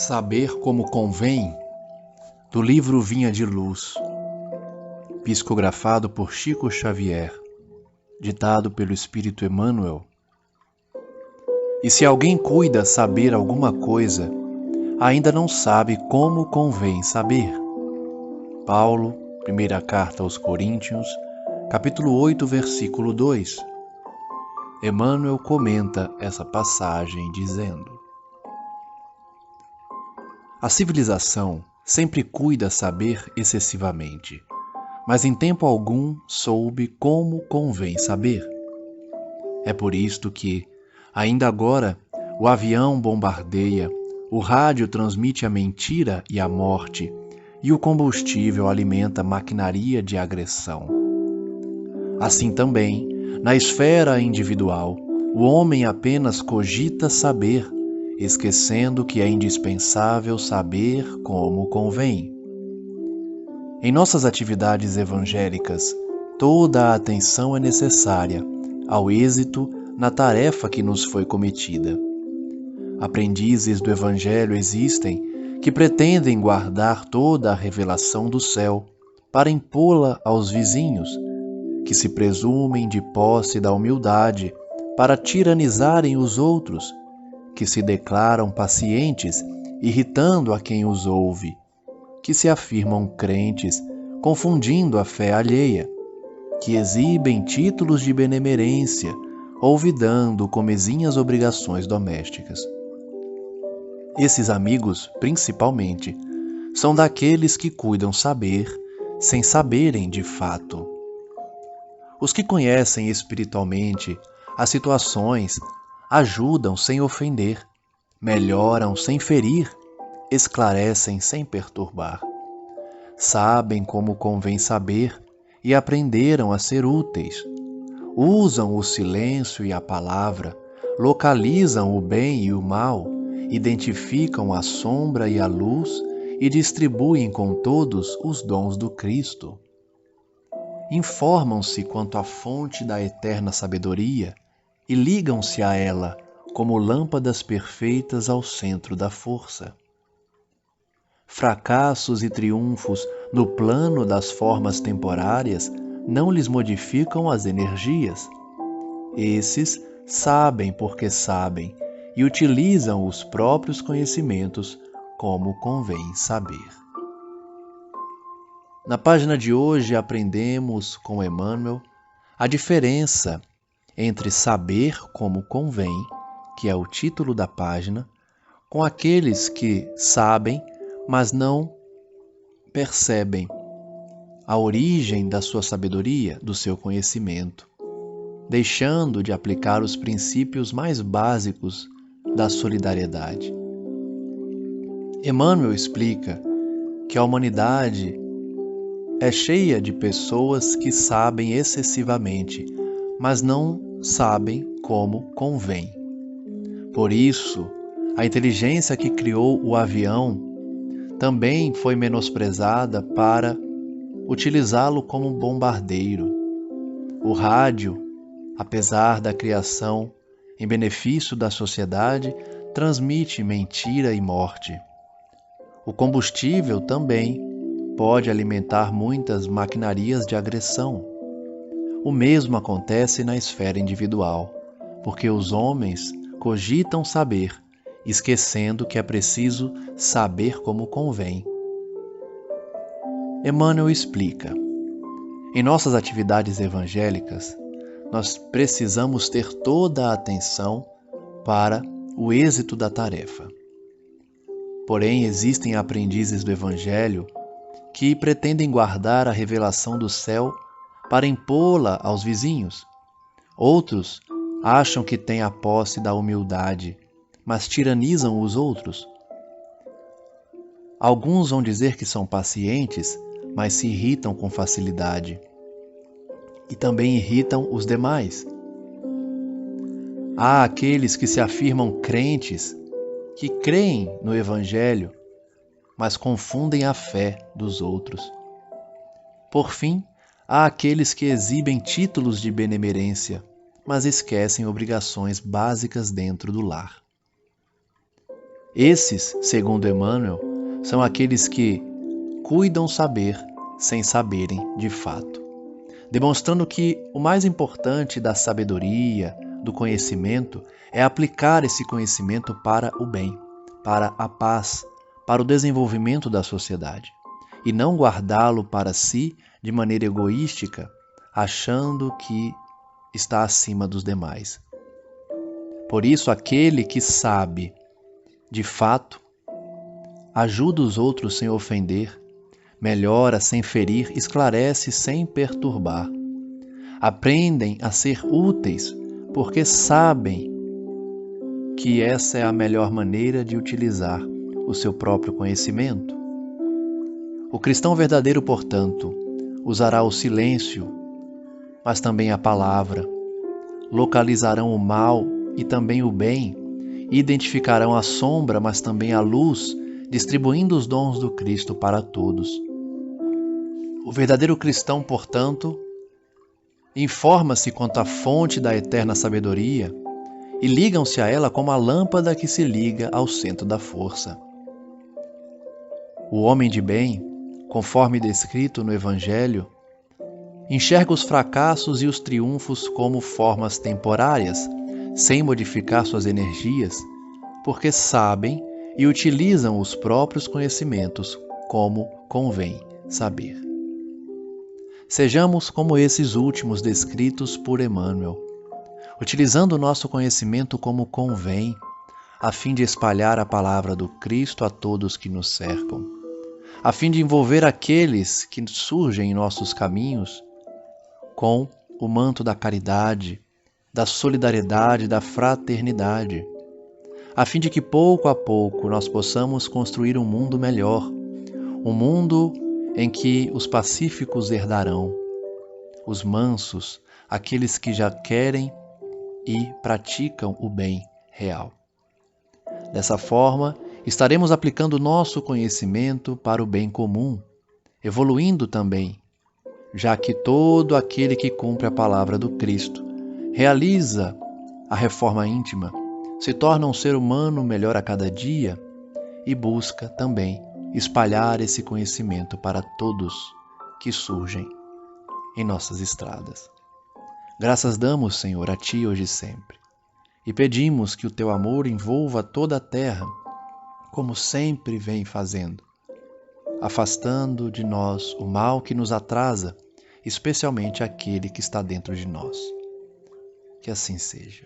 Saber como convém, do livro Vinha de Luz, psicografado por Chico Xavier, ditado pelo Espírito Emmanuel. E se alguém cuida saber alguma coisa, ainda não sabe como convém saber. Paulo, primeira carta aos Coríntios, capítulo 8, versículo 2. Emmanuel comenta essa passagem dizendo: a civilização sempre cuida saber excessivamente, mas em tempo algum soube como convém saber. É por isto que, ainda agora, o avião bombardeia, o rádio transmite a mentira e a morte, e o combustível alimenta a maquinaria de agressão. Assim também, na esfera individual, o homem apenas cogita saber, esquecendo que é indispensável saber como convém. Em nossas atividades evangélicas, toda a atenção é necessária ao êxito na tarefa que nos foi cometida. Aprendizes do Evangelho existem que pretendem guardar toda a revelação do céu para impô-la aos vizinhos, que se presumem de posse da humildade para tiranizarem os outros, que se declaram pacientes, irritando a quem os ouve, que se afirmam crentes, confundindo a fé alheia, que exibem títulos de benemerência, olvidando comezinhas obrigações domésticas. Esses amigos, principalmente, são daqueles que cuidam saber, sem saberem de fato. Os que conhecem espiritualmente as situações ajudam sem ofender, melhoram sem ferir, esclarecem sem perturbar. Sabem como convém saber e aprenderam a ser úteis. Usam o silêncio e a palavra, localizam o bem e o mal, identificam a sombra e a luz e distribuem com todos os dons do Cristo. Informam-se quanto à fonte da eterna sabedoria e ligam-se a ela como lâmpadas perfeitas ao centro da força. Fracassos e triunfos no plano das formas temporárias não lhes modificam as energias. Esses sabem porque sabem e utilizam os próprios conhecimentos como convém saber. Na página de hoje aprendemos com Emmanuel a diferença entre saber como convém, que é o título da página, com aqueles que sabem, mas não percebem a origem da sua sabedoria, do seu conhecimento, deixando de aplicar os princípios mais básicos da solidariedade. Emmanuel explica que a humanidade é cheia de pessoas que sabem excessivamente, mas não sabem como convém. Por isso, a inteligência que criou o avião também foi menosprezada para utilizá-lo como bombardeiro. O rádio, apesar da criação em benefício da sociedade, transmite mentira e morte. O combustível também pode alimentar muitas maquinarias de agressão. O mesmo acontece na esfera individual, porque os homens cogitam saber, esquecendo que é preciso saber como convém. Emmanuel explica: em nossas atividades evangélicas, nós precisamos ter toda a atenção para o êxito da tarefa. Porém, existem aprendizes do Evangelho que pretendem guardar a revelação do céu para impô-la aos vizinhos. Outros acham que têm a posse da humildade, mas tiranizam os outros. Alguns vão dizer que são pacientes, mas se irritam com facilidade. E também irritam os demais. Há aqueles que se afirmam crentes, que creem no Evangelho, mas confundem a fé dos outros. Por fim, há aqueles que exibem títulos de benemerência, mas esquecem obrigações básicas dentro do lar. Esses, segundo Emmanuel, são aqueles que cuidam saber sem saberem de fato, demonstrando que o mais importante da sabedoria, do conhecimento, é aplicar esse conhecimento para o bem, para a paz, para o desenvolvimento da sociedade, e não guardá-lo para si de maneira egoística, achando que está acima dos demais. Por isso, aquele que sabe, de fato, ajuda os outros sem ofender, melhora sem ferir, esclarece sem perturbar. Aprendem a ser úteis porque sabem que essa é a melhor maneira de utilizar o seu próprio conhecimento. O cristão verdadeiro, portanto, usará o silêncio, mas também a palavra, localizarão o mal e também o bem, identificarão a sombra, mas também a luz, distribuindo os dons do Cristo para todos. O verdadeiro cristão, portanto, informa-se quanto à fonte da eterna sabedoria e ligam-se a ela como a lâmpada que se liga ao centro da força. O homem de bem, conforme descrito no Evangelho, enxerga os fracassos e os triunfos como formas temporárias, sem modificar suas energias, porque sabem e utilizam os próprios conhecimentos como convém saber. Sejamos como esses últimos descritos por Emmanuel, utilizando o nosso conhecimento como convém, a fim de espalhar a palavra do Cristo a todos que nos cercam, a fim de envolver aqueles que surgem em nossos caminhos com o manto da caridade, da solidariedade, da fraternidade, a fim de que pouco a pouco nós possamos construir um mundo melhor, um mundo em que os pacíficos herdarão, os mansos, aqueles que já querem e praticam o bem real. Dessa forma, estaremos aplicando nosso conhecimento para o bem comum, evoluindo também, já que todo aquele que cumpre a palavra do Cristo, realiza a reforma íntima, se torna um ser humano melhor a cada dia e busca também espalhar esse conhecimento para todos que surgem em nossas estradas. Graças damos, Senhor, a Ti hoje e sempre, e pedimos que o Teu amor envolva toda a terra, como sempre vem fazendo, afastando de nós o mal que nos atrasa, especialmente aquele que está dentro de nós. Que assim seja.